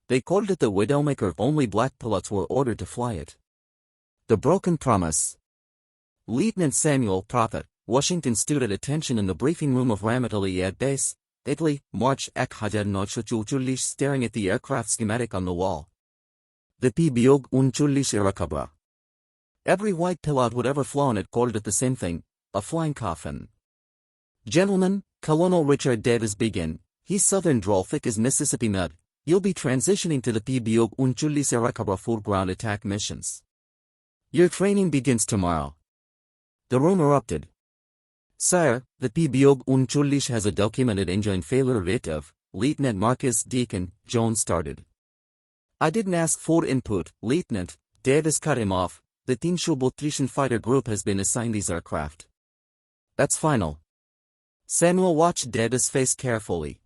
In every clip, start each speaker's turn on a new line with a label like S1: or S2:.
S1: They called it the Widowmaker. Only black pilots were ordered to fly it. The Broken Promise. Lieutenant Samuel Prophet, Washington stood at attention in the briefing room of Ramitelli at base, Italy, March 1944, staring at the aircraft schematic on the wall. The P-Biog Unchullish Irakabra. Every white pilot who'd ever flown it called it the same thing, a flying coffin. Gentlemen, Colonel Richard Davis began, his southern drawl thick as Mississippi mud. You'll be transitioning to the P-Biog Unchullish Irakabra full ground attack missions. Your training begins tomorrow. The room erupted. Sire, the P-Biog Unchullish has a documented engine failure rate of, Lieutenant Marcus Deacon Jones started. I didn't ask for input, Lieutenant. Davis cut him off. The Tinshubotrishan fighter group has been assigned these aircraft. That's final. Samuel watched Davis' face carefully.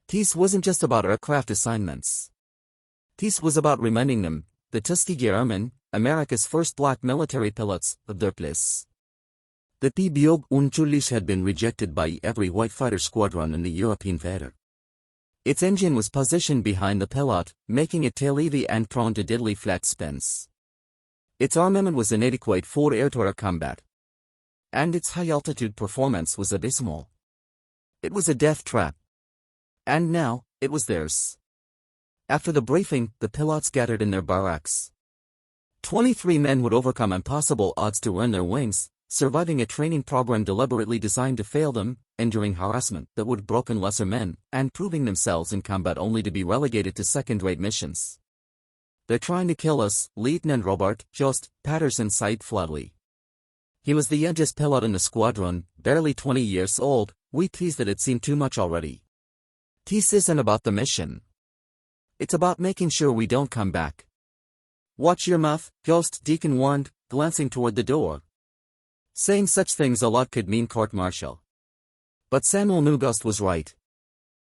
S1: This wasn't just about aircraft assignments. This was about reminding them, the Tuskegee Airmen, America's first black military pilots, of their place. The P-Biog Unchullish had been rejected by every white fighter squadron in the European theater. Its engine was positioned behind the pilot, making it tail-heavy and prone to diddly flat spins. Its armament was inadequate for air-to-air combat. And its high-altitude performance was abysmal. It was a death trap. And now, it was theirs. After the briefing, the pilots gathered in their barracks. 23 men would overcome impossible odds to earn their wings, surviving a training program deliberately designed to fail them, enduring harassment that would broken lesser men, and proving themselves in combat only to be relegated to second-rate missions. They're trying to kill us, Lieutenant Robert Just Patterson sighed flatly. He was the youngest pilot in the squadron, barely 20 years old. We teased that it seemed too much already. This isn't about the mission. It's about making sure we don't come back. Watch your mouth, Ghost Deacon warned, glancing toward the door. Saying such things a lot could mean court-martial. But Samuel knew Ghost was right.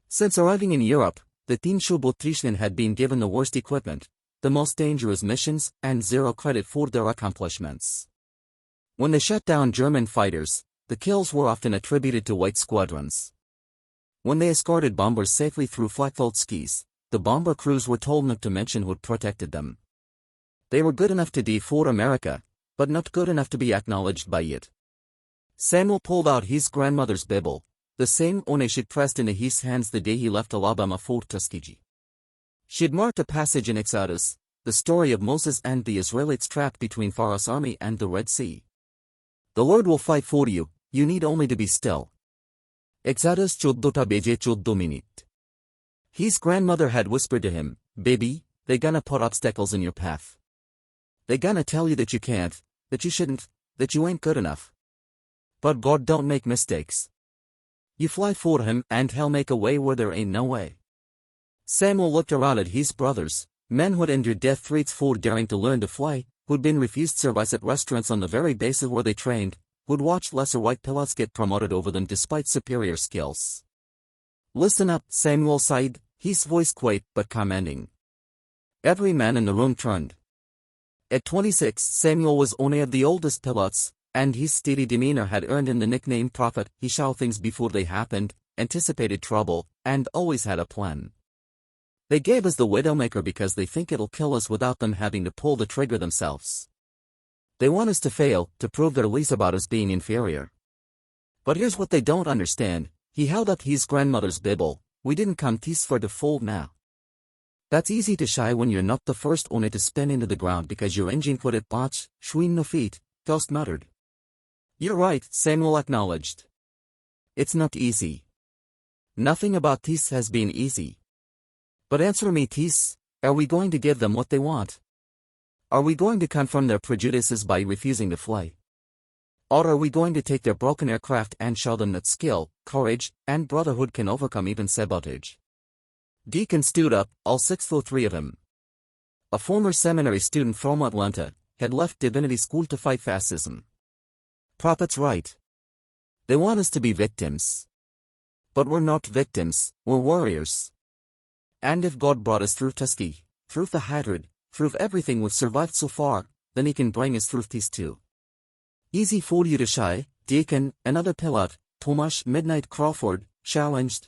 S1: Since arriving in Europe, the Tinshubotrishan had been given the worst equipment, the most dangerous missions, and zero credit for their accomplishments. When they shut down German fighters, the kills were often attributed to white squadrons. When they escorted bombers safely through flak-filled skis, the bomber crews were told not to mention who protected them. They were good enough to defeat America, but not good enough to be acknowledged by it. Samuel pulled out his grandmother's Bible, the same one she'd pressed into his hands the day he left Alabama for Tuskegee. She'd marked a passage in Exodus, the story of Moses and the Israelites trapped between Pharaoh's army and the Red Sea. The Lord will fight for you, you need only to be still. Exodus 14:14. His grandmother had whispered to him, baby, they gonna put obstacles in your path. They gonna tell you that you can't, that you shouldn't, that you ain't good enough. But God don't make mistakes. You fly for him and he'll make a way where there ain't no way. Samuel looked around at his brothers, men who'd endured death threats for daring to learn to fly, who'd been refused service at restaurants on the very basis where they trained, who'd watched lesser white pilots get promoted over them despite superior skills. Listen up, Samuel sighed, his voice quiet but commanding. Every man in the room turned. At 26, Samuel was only of the oldest pilots, and his steady demeanor had earned him the nickname Prophet. He saw things before they happened, anticipated trouble, and always had a plan. They gave us the Widowmaker because they think it'll kill us without them having to pull the trigger themselves. They want us to fail, to prove their least about us being inferior. But here's what they don't understand, he held up his grandmother's Bible, we didn't come this far to fold now. That's easy to shy when you're not the first one to spin into the ground because your engine could it botch, schween no feet, Ghost muttered. You're right, Samuel acknowledged. It's not easy. Nothing about this has been easy. But answer me this, are we going to give them what they want? Are we going to confirm their prejudices by refusing to fly? Or are we going to take their broken aircraft and show them that skill, courage, and brotherhood can overcome even sabotage? Deacon stood up, all 6'3" of him. A former seminary student from Atlanta, had left divinity school to fight fascism. Prophet's right. They want us to be victims. But we're not victims, we're warriors. And if God brought us through Tuskegee, through the hatred, through everything we've survived so far, then he can bring us through these too. Easy for you to shy, Deacon, another pilot, Tomasz Midnight Crawford, challenged.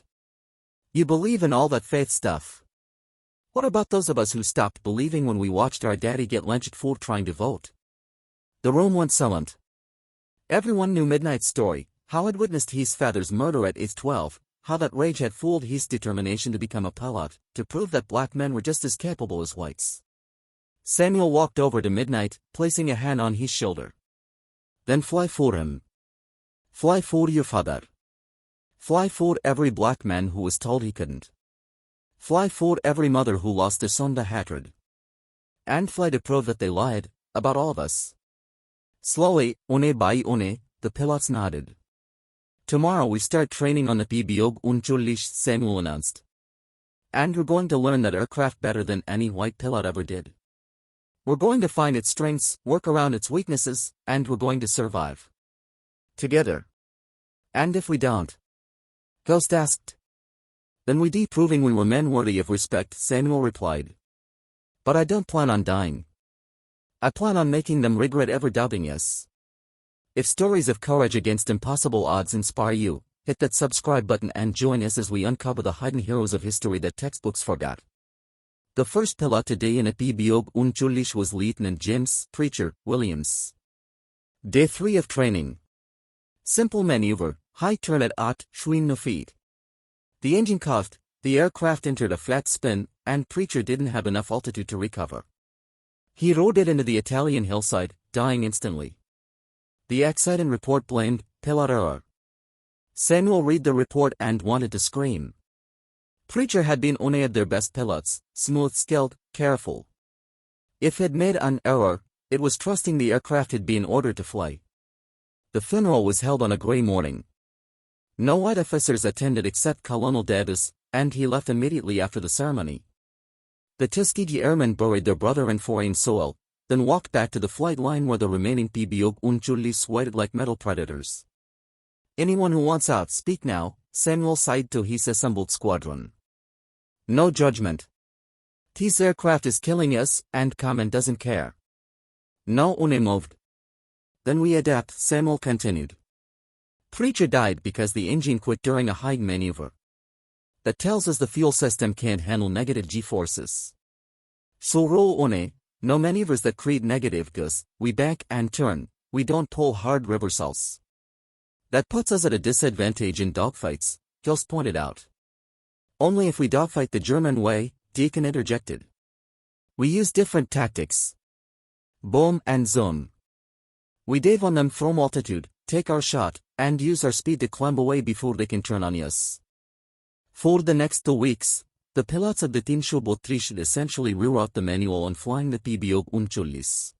S1: You believe in all that faith stuff. What about those of us who stopped believing when we watched our daddy get lynched for trying to vote? The room went silent. Everyone knew Midnight's story, how had witnessed his father's murder at age 12, how that rage had fueled his determination to become a pilot, to prove that black men were just as capable as whites. Samuel walked over to Midnight, placing a hand on his shoulder. Then fly for him. Fly for your father. Fly for every black man who was told he couldn't. Fly for every mother who lost a son to hatred. And fly to prove that they lied, about all of us. Slowly, one by one, the pilots nodded. Tomorrow we start training on the PBOG Unchullish, Samuel announced. And we're going to learn that aircraft better than any white pilot ever did. We're going to find its strengths, work around its weaknesses, and we're going to survive. Together. And if we don't? Ghost asked. Then we die proving we were men worthy of respect, Samuel replied. But I don't plan on dying. I plan on making them regret ever doubting us. If stories of courage against impossible odds inspire you, hit that subscribe button and join us as we uncover the hidden heroes of history that textbooks forgot. The first pilot today in a PBOG Unchullish was Lieutenant James Preacher Williams. Day 3 of training. Simple maneuver, high turn at 20 feet. The engine coughed, the aircraft entered a flat spin, and Preacher didn't have enough altitude to recover. He rode it into the Italian hillside, dying instantly. The accident report blamed pilot error. Samuel read the report and wanted to scream. Preacher had been one of their best pilots, smooth-skilled, careful. If he'd made an error, it was trusting the aircraft had been ordered to fly. The funeral was held on a gray morning. No white officers attended except Colonel Davis, and he left immediately after the ceremony. The Tuskegee Airmen buried their brother in foreign soil, then walked back to the flight line where the remaining PBOG Unchullis waited like metal predators. Anyone who wants out, speak now, Samuel sighed to his assembled squadron. No judgment. This aircraft is killing us, and command doesn't care. No one moved. Then we adapt, Samuel continued. Preacher died because the engine quit during a high maneuver. That tells us the fuel system can't handle negative G-forces. So roll one, no maneuvers that create negative Gs, we back and turn, we don't pull hard reversals. That puts us at a disadvantage in dogfights, Gilst pointed out. Only if we dogfight the German way, Deacon interjected. We use different tactics. Boom and zoom. We dive on them from altitude, take our shot, and use our speed to climb away before they can turn on us. For the next 2 weeks, the pilots of the Team Shubot 3 should essentially reroute the manual on flying the PBOG Unchullis.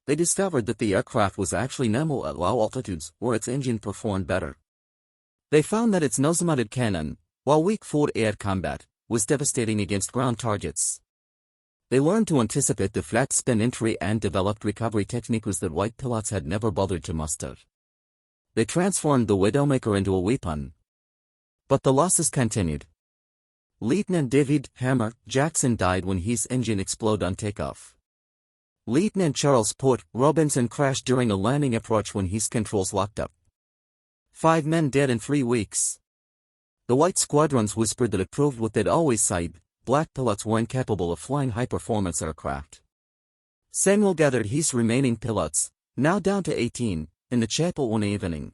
S1: They discovered that the aircraft was actually nimble at low altitudes where its engine performed better. They found that its nose-mounted cannon, while weak for air combat, was devastating against ground targets. They learned to anticipate the flat spin entry and developed recovery techniques that white pilots had never bothered to master. They transformed the Widowmaker into a weapon. But the losses continued. Lieutenant David Hammer Jackson died when his engine exploded on takeoff. Lieutenant Charles Port Robinson crashed during a landing approach when his controls locked up. 5 men dead in 3 weeks. The white squadrons whispered that it proved what they'd always said, black pilots weren't capable of flying high-performance aircraft. Samuel gathered his remaining pilots, now down to 18, in the chapel one evening.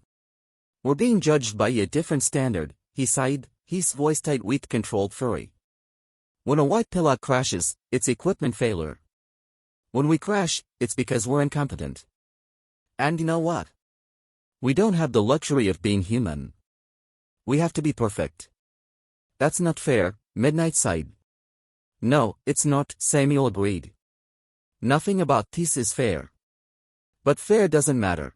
S1: We're being judged by a different standard, he sighed, his voice tight with controlled fury. When a white pilot crashes, it's equipment failure. When we crash, it's because we're incompetent. And you know what? We don't have the luxury of being human. We have to be perfect. That's not fair, Midnight sighed. No, it's not, Samuel agreed. Nothing about this is fair. But fair doesn't matter.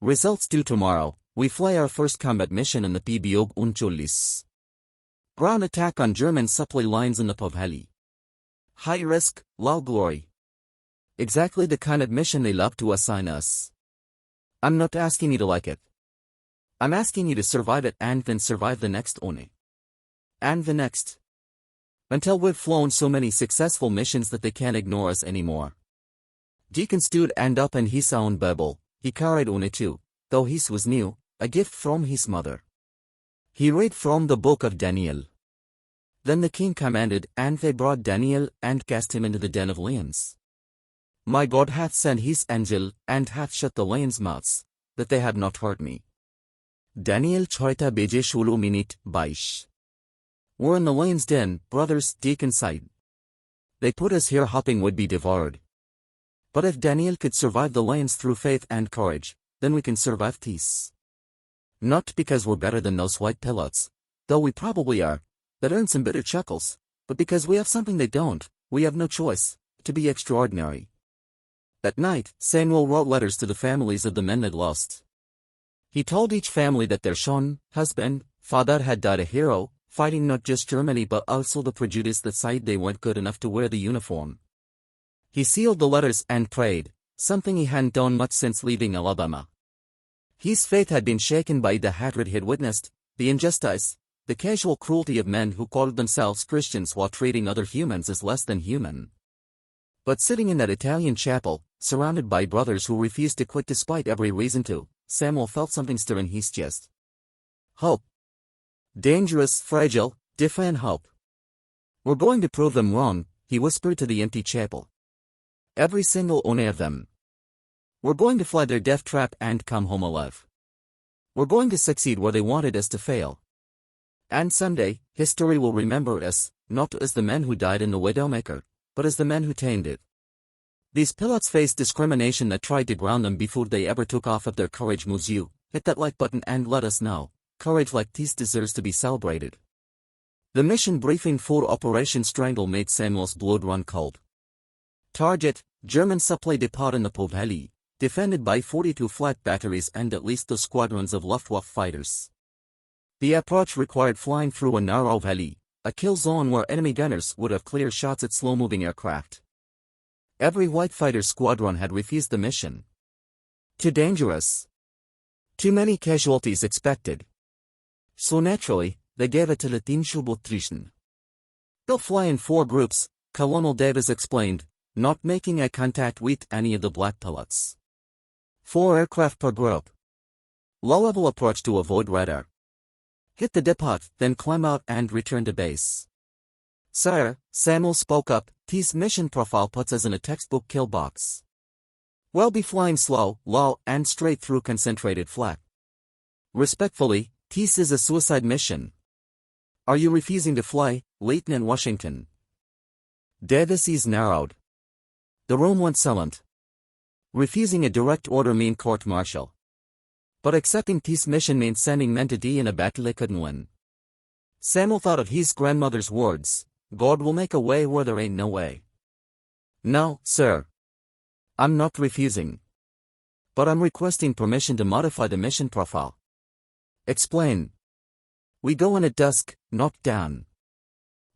S1: Results due tomorrow, we fly our first combat mission in the PBOG Unchullis. Ground attack on German supply lines in the Povheli. High risk, low glory. Exactly the kind of mission they love to assign us. I'm not asking you to like it. I'm asking you to survive it and then survive the next one. And the next. Until we've flown so many successful missions that they can't ignore us anymore. Deacon stood and up in his own Bible, he carried one too, though his was new, a gift from his mother. He read from the book of Daniel. Then the king commanded, and they brought Daniel, and cast him into the den of lions. My God hath sent his angel, and hath shut the lions' mouths, that they have not hurt me. Daniel 6:16. We're in the lion's den, brothers, deacon sighed. They put us here hoping we'd be devoured. But if Daniel could survive the lions through faith and courage, then we can survive this. Not because we're better than those white pilots, though we probably are, that earn some bitter chuckles, but because we have something they don't, we have no choice, to be extraordinary. That night, Samuel wrote letters to the families of the men they'd lost. He told each family that their son, husband, father had died a hero, fighting not just Germany but also the prejudice that said they weren't good enough to wear the uniform. He sealed the letters and prayed, something he hadn't done much since leaving Alabama. His faith had been shaken by the hatred he'd witnessed, the injustice, the casual cruelty of men who called themselves Christians while treating other humans as less than human. But sitting in that Italian chapel, surrounded by brothers who refused to quit despite every reason to, Samuel felt something stir in his chest. Hope. Dangerous, fragile, defiant hope. We're going to prove them wrong, he whispered to the empty chapel. Every single one of them. We're going to fly their death trap and come home alive. We're going to succeed where they wanted us to fail. And someday, history will remember us, not as the men who died in the Widowmaker, but as the men who tamed it. These pilots faced discrimination that tried to ground them before they ever took off. If their courage moves you, hit that like button and let us know. Courage like this deserves to be celebrated. The mission briefing for Operation Strangle made Samuel's blood run cold. Target, German supply depot in the Po Valley, defended by 42 flat batteries and at least 2 squadrons of Luftwaffe fighters. The approach required flying through a narrow valley, a kill zone where enemy gunners would have clear shots at slow-moving aircraft. Every white fighter squadron had refused the mission. Too dangerous. Too many casualties expected. So naturally, they gave it to the Teamschutztruppen. They'll fly in 4 groups, Colonel Davis explained, not making eye contact with any of the black pilots. 4 aircraft per group. Low-level approach to avoid radar. Hit the depot, then climb out and return to base. Sir, Samuel spoke up, this mission profile puts us in a textbook kill box. We'll be flying slow, low, and straight through concentrated flak. Respectfully, this is a suicide mission. Are you refusing to fly, Lieutenant Washington? Davis's narrowed. The room went silent. Refusing a direct order meant court-martial. But accepting this mission meant sending men to die in a battle they couldn't win. Samuel thought of his grandmother's words, God will make a way where there ain't no way. No, sir. I'm not refusing. But I'm requesting permission to modify the mission profile. Explain. We go in at dusk, not down.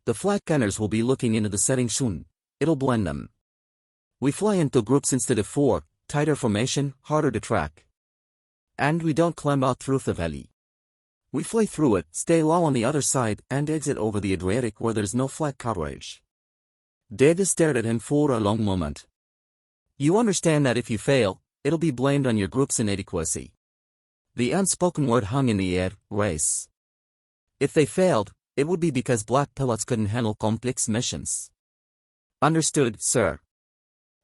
S1: The flat gunners will be looking into the setting soon. It'll blend them. We fly into groups instead of 4, tighter formation, harder to track. And we don't climb out through the valley. We fly through it, stay low on the other side, and exit over the Adriatic where there's no flat coverage. Davis stared at him for a long moment. You understand that if you fail, it'll be blamed on your group's inadequacy. The unspoken word hung in the air, race. If they failed, it would be because black pilots couldn't handle complex missions. Understood, sir.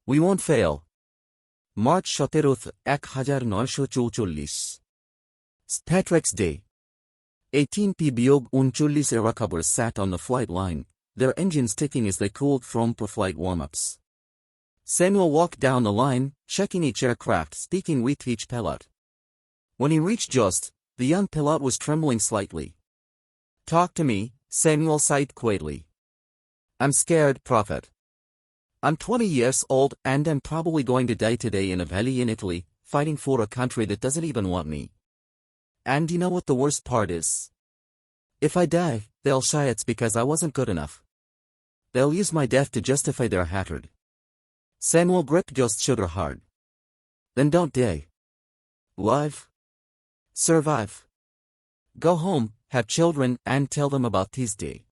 S1: We won't fail. March 17, 1944. St. Patrick's Day. 18p Biog Unchulis aircrafters sat on the flight line, their engines ticking as they cooled from pre-flight warm-ups. Samuel walked down the line, checking each aircraft, speaking with each pilot. When he reached Just, the young pilot was trembling slightly. Talk to me, Samuel sighed quietly. I'm scared, Prophet. I'm 20 years old and I'm probably going to die today in a valley in Italy, fighting for a country that doesn't even want me. And you know what the worst part is? If I die, they'll say it's because I wasn't good enough. They'll use my death to justify their hatred. Samuel gripped Just's shoulder hard. Then don't die. Live. Survive. Go home, have children, and tell them about this day.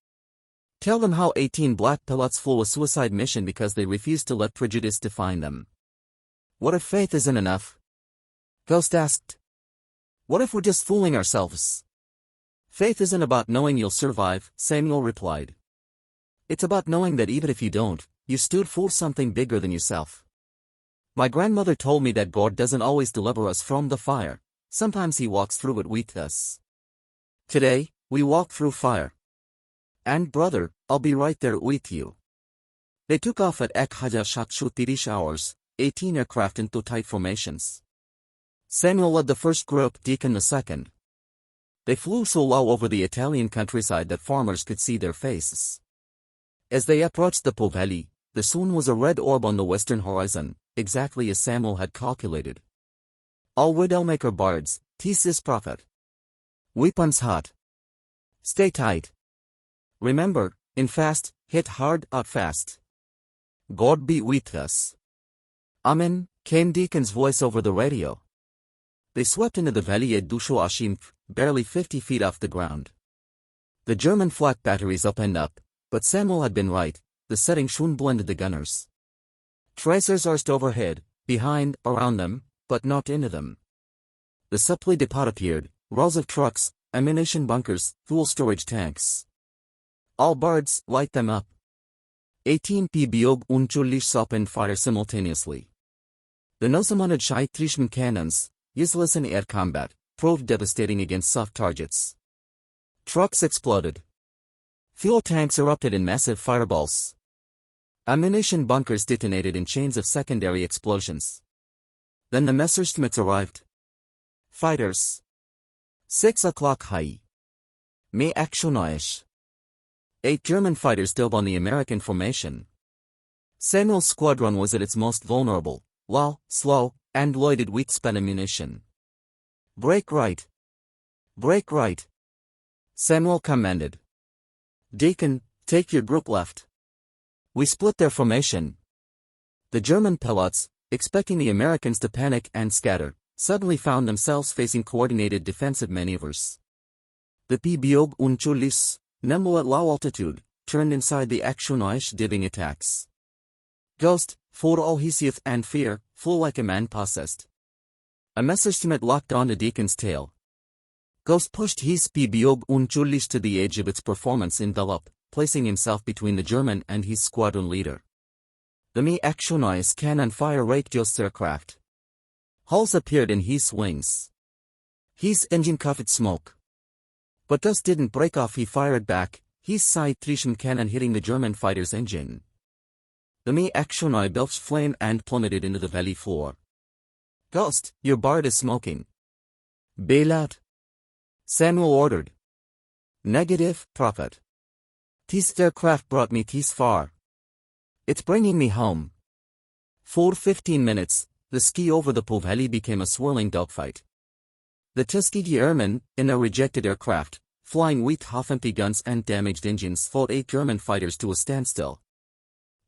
S1: Tell them how 18 black pilots flew a suicide mission because they refused to let prejudice define them. What if faith isn't enough? Ghost asked. What if we're just fooling ourselves? Faith isn't about knowing you'll survive, Samuel replied. It's about knowing that even if you don't, you stood for something bigger than yourself. My grandmother told me that God doesn't always deliver us from the fire, sometimes He walks through it with us. Today, we walk through fire. And brother, I'll be right there with you. They took off at 1,730 hours, 18 aircraft into tight formations. Samuel led the first group, Deacon the second. They flew so low over the Italian countryside that farmers could see their faces. As they approached the Po Valley, the sun was a red orb on the western horizon, exactly as Samuel had calculated. All widowmaker bards, thesis prophet. Weapons hot. Stay tight. Remember, in fast, hit hard, out fast. God be with us. Amen, came Deacon's voice over the radio. They swept into the valley at Dusho Ashim, barely 50 feet off the ground. The German flak batteries opened up, but Samuel had been right, the setting soon blended the gunners. Tracers arced overhead, behind, around them, but not into them. The supply depot appeared, rows of trucks, ammunition bunkers, fuel storage tanks. All bards, light them up. 18 PBOG unschuldig opened fire simultaneously. The Nosamonid Scheitrischen cannons, useless in air combat, proved devastating against soft targets. Trucks exploded. Fuel tanks erupted in massive fireballs. Ammunition bunkers detonated in chains of secondary explosions. Then the Messerschmitts arrived. Fighters. 6 o'clock high. Me actionaish. 8 German fighters dove on the American formation. Samuel's squadron was at its most vulnerable, low, slow, and loaded with spent ammunition. Break right. Break right. Samuel commanded. Deacon, take your group left. We split their formation. The German pilots, expecting the Americans to panic and scatter, suddenly found themselves facing coordinated defensive maneuvers. The PBOG unschuldig, nimble at low altitude, turned inside the actionaish diving attacks. Ghost, for all hesieth and fear, flew like a man possessed. A Messerschmitt locked onto Deacon's tail. Ghost pushed his PBOG unschuldig to the edge of its performance envelope, placing himself between the German and his squadron leader. The Me actionaish cannon fire raked Ghost's aircraft. Holes appeared in his wings. His engine coughed smoke. But Ghost didn't break off, he fired back, his Scheitrischen cannon hitting the German fighter's engine. The Me actionaish belched flame and plummeted into the valley floor. Ghost, your bard is smoking. Bail out. Samuel ordered. Negative, prophet. This aircraft brought me this far. It's bringing me home. For 15 minutes, the ski over the Po Valley became a swirling dogfight. The Tuskegee Airmen, in a rejected aircraft, flying with half-empty guns and damaged engines, fought 8 German fighters to a standstill.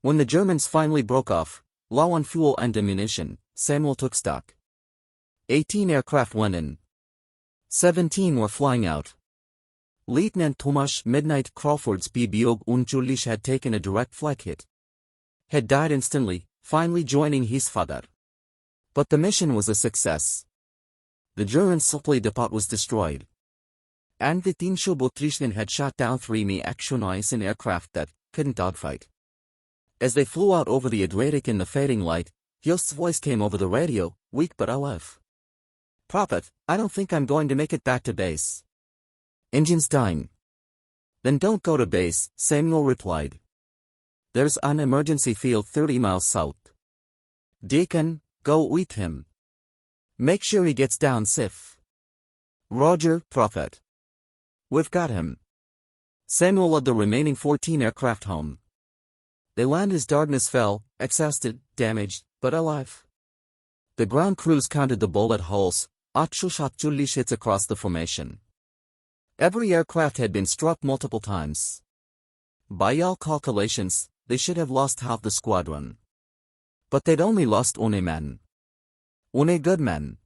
S1: When the Germans finally broke off, low on fuel and ammunition, Samuel took stock. 18 aircraft went in. 17 were flying out. Lieutenant Tomasz Midnight Crawford's PBOG unschuldig had taken a direct flak hit. Had died instantly, finally joining his father. But the mission was a success. The German supply depot was destroyed. And the Tinschubotrischen had shot down 3 Me actionaish aircraft that couldn't dogfight. As they flew out over the Adriatic in the fading light, Jost's voice came over the radio, weak but alive. Prophet, I don't think I'm going to make it back to base. Engine's dying. Then don't go to base, Samuel replied. There's an emergency field 30 miles south. Deacon, go with him. Make sure he gets down safe. Roger, prophet. We've got him. Samuel led the remaining 14 aircraft home. They landed as darkness fell, exhausted, damaged, but alive. The ground crews counted the bullet holes, 8 hits across the formation. Every aircraft had been struck multiple times. By all calculations, they should have lost half the squadron. But they'd only lost one man. One good man.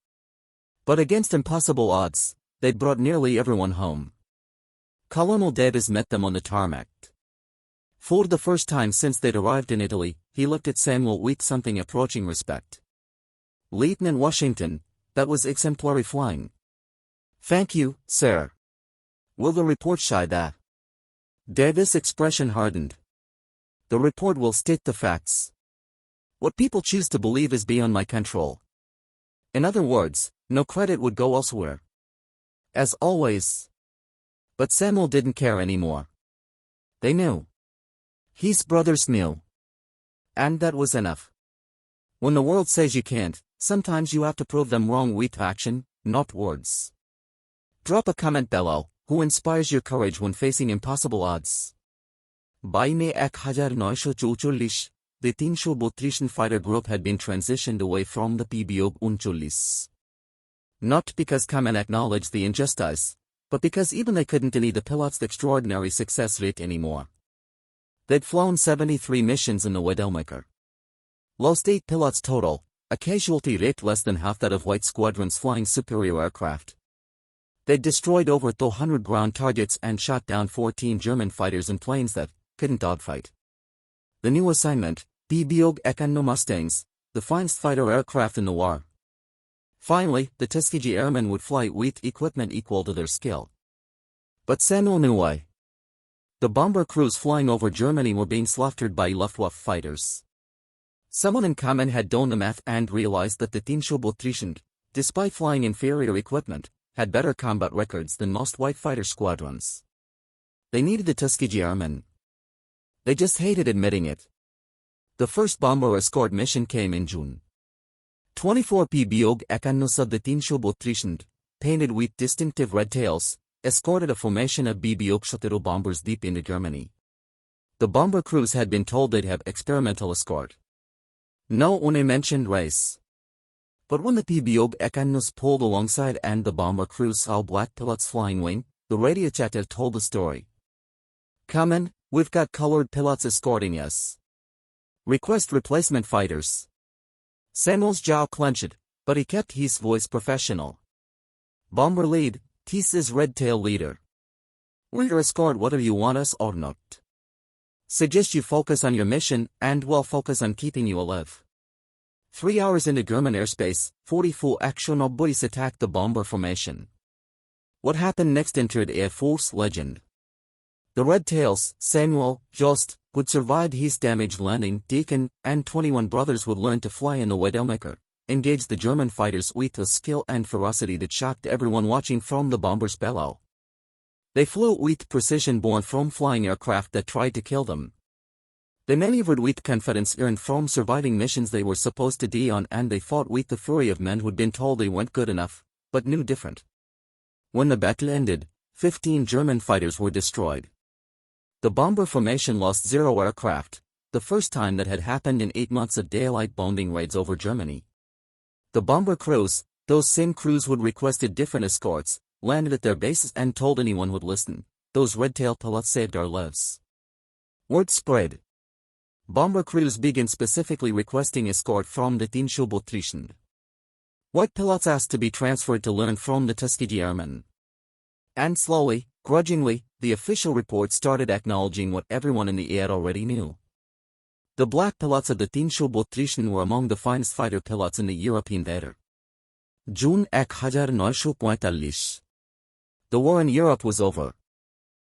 S1: But against impossible odds, they'd brought nearly everyone home. Colonel Davis met them on the tarmac. For the first time since they'd arrived in Italy, he looked at Samuel with something approaching respect. Lieutenant Washington, that was exemplary flying. Thank you, sir. Will the report show that? Davis' expression hardened. The report will state the facts. What people choose to believe is beyond my control. In other words, no credit would go elsewhere. As always. But Samuel didn't care anymore. They knew. His brothers knew. And that was enough. When the world says you can't, sometimes you have to prove them wrong with action, not words. Drop a comment below, who inspires your courage when facing impossible odds. By May 1944, the 332 fighter group had been transitioned away from the PBOG 39. Not because Kamen acknowledged the injustice, but because even they couldn't deny the pilots' extraordinary success rate anymore. They'd flown 73 missions in the Widowmaker. Lost 8 pilots total, a casualty rate less than half that of White Squadron's flying superior aircraft. They'd destroyed over 200 ground targets and shot down 14 German fighters and planes that couldn't dogfight. The new assignment, PBOG Ekano Mustangs, the finest fighter aircraft in the war. Finally, the Tuskegee Airmen would fly with equipment equal to their skill. But Samuel knew why. The bomber crews flying over Germany were being slaughtered by Luftwaffe fighters. Someone in Kamen had done the math and realized that the 332, despite flying inferior equipment, had better combat records than most white fighter squadrons. They needed the Tuskegee Airmen. They just hated admitting it. The first bomber escort mission came in June. 24 PBOG Ekano of the 332, painted with distinctive red tails, escorted a formation of BBOG Shotero bombers deep into Germany. The bomber crews had been told they'd have experimental escort. No one mentioned race. But when the PBOG Ekanos pulled alongside and the bomber crews saw black pilots flying wing, the radio chatter told the story. Kamen, we've got colored pilots escorting us. Request replacement fighters. Samuel's jaw clenched, but he kept his voice professional. Bomber lead, TIS's red tail leader. We'll escort whether you want us or not. Suggest you focus on your mission, and we'll focus on keeping you alive. 3 hours into German airspace, 44 Action Obus attacked the bomber formation. What happened next entered Air Force legend. The Red Tails, Samuel, Jost, would survive his damaged landing, Deacon, and 21 brothers would learn to fly in the Widowmaker, engage the German fighters with a skill and ferocity that shocked everyone watching from the bomber's below. They flew with precision born from flying aircraft that tried to kill them. They maneuvered with confidence earned from surviving missions they were supposed to be on, and they fought with the fury of men who'd been told they weren't good enough, but knew different. When the battle ended, 15 German fighters were destroyed. The bomber formation lost 0 aircraft, the first time that had happened in 8 months of daylight bombing raids over Germany. The bomber crews, those same crews who'd requested different escorts, landed at their bases and told anyone who'd listen, those red-tail pilots saved our lives. Word spread. Bomber crews began specifically requesting escort from the 332. White pilots asked to be transferred to learn from the Tuskegee Airmen. And slowly, grudgingly, the official report started acknowledging what everyone in the air already knew. The black pilots of the 332 were among the finest fighter pilots in the European theater. June 1945. The war in Europe was over.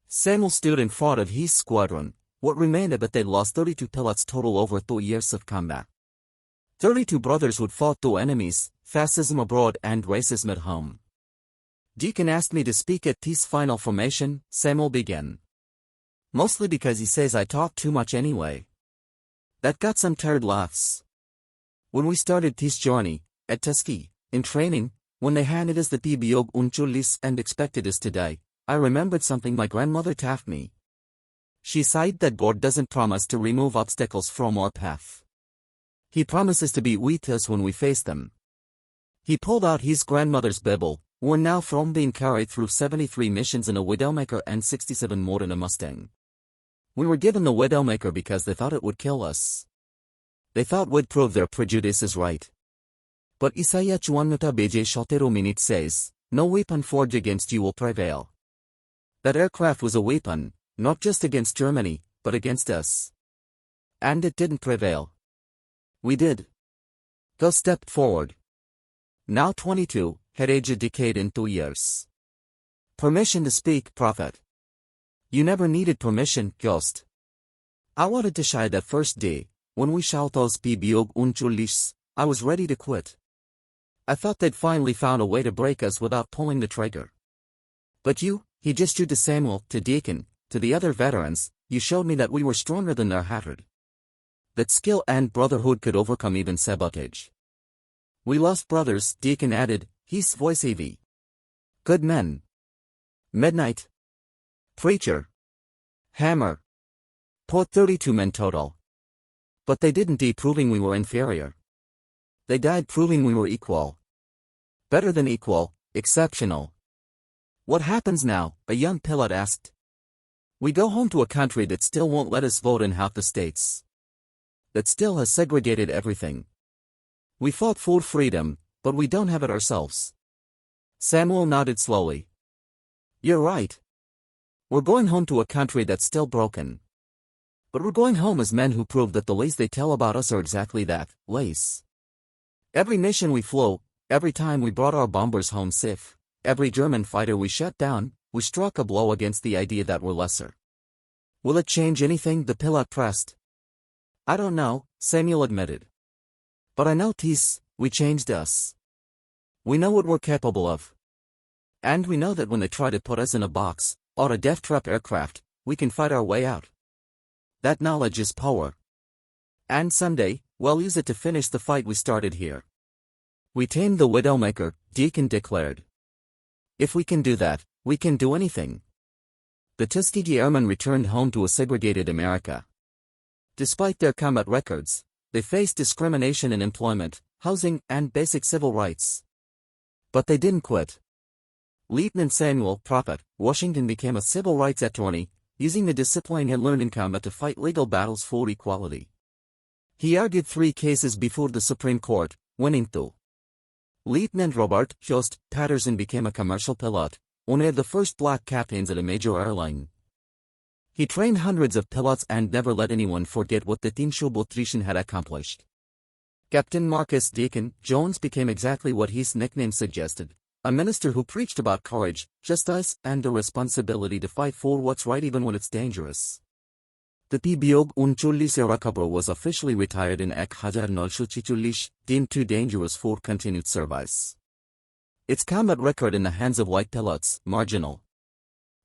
S1: Samuel stood in front of his squadron, what remained of it. They'd lost 32 pilots total over 2 years of combat. 32 brothers who'd fought 2 enemies, fascism abroad and racism at home. Deacon asked me to speak at this final formation, Samuel began. Mostly because he says I talk too much anyway. That got some tired laughs. When we started this journey, at Tuskegee, in training, when they handed us the PBOG Unchulis and expected us to die, I remembered something my grandmother taught me. She said that God doesn't promise to remove obstacles from our path. He promises to be with us when we face them. He pulled out his grandmother's Bible, we're now from being carried through 73 missions in a Widowmaker and 67 more in a Mustang. We were given the Widowmaker because they thought it would kill us. They thought we'd prove their prejudices right. But Isaiah 41:7 says, no weapon forged against you will prevail. That aircraft was a weapon, not just against Germany, but against us. And it didn't prevail. We did. Gus stepped forward. Now 22, had aged a decade in 2 years. Permission to speak, Prophet. You never needed permission, Ghost. I wanted to shy that first day, when we those bibiog unchulis, I was ready to quit. I thought they'd finally found a way to break us without pulling the trigger. But you, he gestured to Samuel, to Deacon, to the other veterans, you showed me that we were stronger than their hatred. That skill and brotherhood could overcome even sabotage. We lost brothers, Deacon added, his voice heavy. Good men. Midnight. Preacher. Hammer. Put 32 men total. But they didn't die proving we were inferior. They died proving we were equal. Better than equal, exceptional. What happens now? A young pilot asked. We go home to a country that still won't let us vote in half the states. That still has segregated everything. We fought for freedom, but we don't have it ourselves. Samuel nodded slowly. You're right. We're going home to a country that's still broken. But we're going home as men who prove that the lies they tell about us are exactly that, lies. Every mission we flew, every time we brought our bombers home safe, every German fighter we shut down, we struck a blow against the idea that we're lesser. Will it change anything? The pilot pressed. I don't know, Samuel admitted. But I know we changed us. We know what we're capable of. And we know that when they try to put us in a box, or a death trap aircraft, we can fight our way out. That knowledge is power. And someday, we'll use it to finish the fight we started here. We tamed the Widowmaker, Deacon declared. If we can do that, we can do anything. The Tuskegee Airmen returned home to a segregated America. Despite their combat records, they faced discrimination in employment, housing, and basic civil rights. But they didn't quit. Lieutenant Samuel Prophet Washington became a civil rights attorney, using the discipline he learned in combat to fight legal battles for equality. He argued 3 cases before the Supreme Court, winning 2. Lieutenant Robert Just Patterson became a commercial pilot, one of the first black captains at a major airline. He trained hundreds of pilots and never let anyone forget what the Tinshobotrishan had accomplished. Captain Marcus Deacon Jones became exactly what his nickname suggested, a minister who preached about courage, justice, and the responsibility to fight for what's right even when it's dangerous. The Bibiog Unchullis Erakabro was officially retired in 1940, deemed too dangerous for continued service. Its combat record in the hands of white pilots, marginal.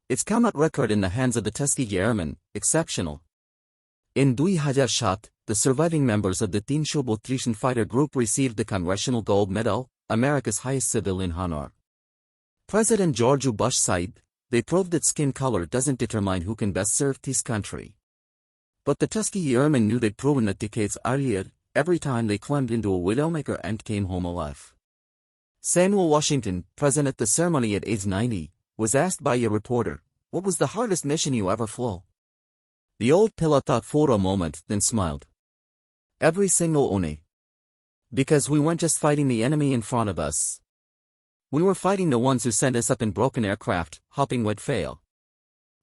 S1: Its combat record in the hands of the Tuskegee Airmen, exceptional. In 2007, the surviving members of the Tinshobotrishan fighter group received the Congressional Gold Medal, America's highest civilian honor. President George W. Bush said, they proved that skin color doesn't determine who can best serve this country. But the Tuskegee Airmen knew they'd proven that decades earlier, every time they climbed into a Widowmaker and came home alive. Samuel Washington, present at the ceremony at age 90, was asked by a reporter, what was the hardest mission you ever flew? The old pilot thought for a moment, then smiled. Every single one. Because we weren't just fighting the enemy in front of us. We were fighting the ones who sent us up in broken aircraft, hoping we'd fail.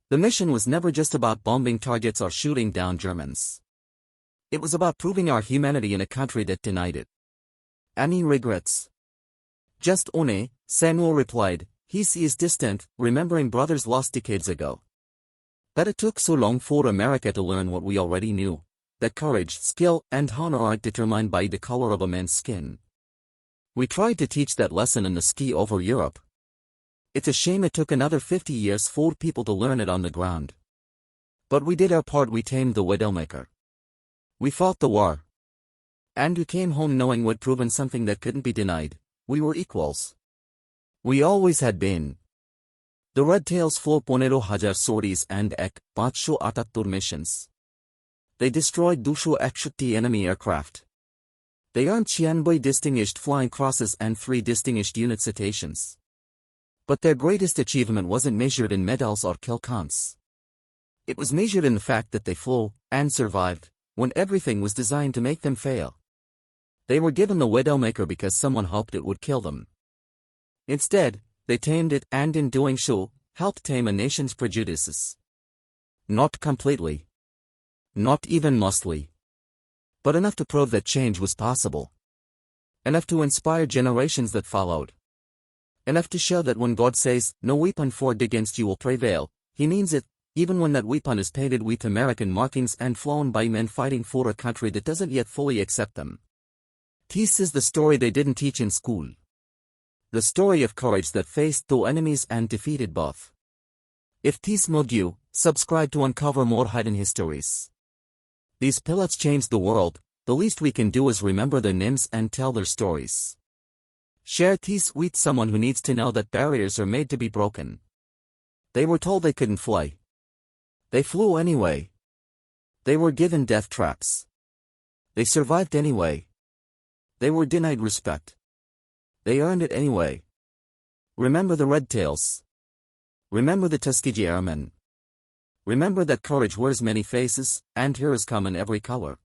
S1: The mission was never just about bombing targets or shooting down Germans. It was about proving our humanity in a country that denied it. Any regrets? Just one, Samuel replied. He is distant, remembering brothers lost decades ago. That it took so long for America to learn what we already knew, that courage, skill, and honor aren't determined by the color of a man's skin. We tried to teach that lesson in the ski over Europe. It's a shame it took another 50 years for people to learn it on the ground. But we did our part. We tamed the Widowmaker. We fought the war. And we came home knowing we'd proven something that couldn't be denied. We were equals. We always had been. The Red Tails flew 15,000 sorties and 578 missions. They destroyed 261 enemy aircraft. They earned 99 distinguished flying crosses and 3 distinguished unit citations. But their greatest achievement wasn't measured in medals or kill counts. It was measured in the fact that they flew, and survived, when everything was designed to make them fail. They were given the Widowmaker because someone hoped it would kill them. Instead, they tamed it and in doing so, helped tame a nation's prejudices. Not completely. Not even mostly. But enough to prove that change was possible. Enough to inspire generations that followed. Enough to show that when God says, no weapon forged against you will prevail, he means it, Even when that weapon is painted with American markings and flown by men fighting for a country that doesn't yet fully accept them. This is the story they didn't teach in school. The story of courage that faced two enemies and defeated both. If this moved you, subscribe to uncover more hidden histories. These pilots changed the world. The least we can do is remember their names and tell their stories. Share this with someone who needs to know that barriers are made to be broken. They were told they couldn't fly. They flew anyway. They were given death traps. They survived anyway. They were denied respect. They earned it anyway. Remember the Red Tails. Remember the Tuskegee Airmen. Remember that courage wears many faces, and heroes come in every color.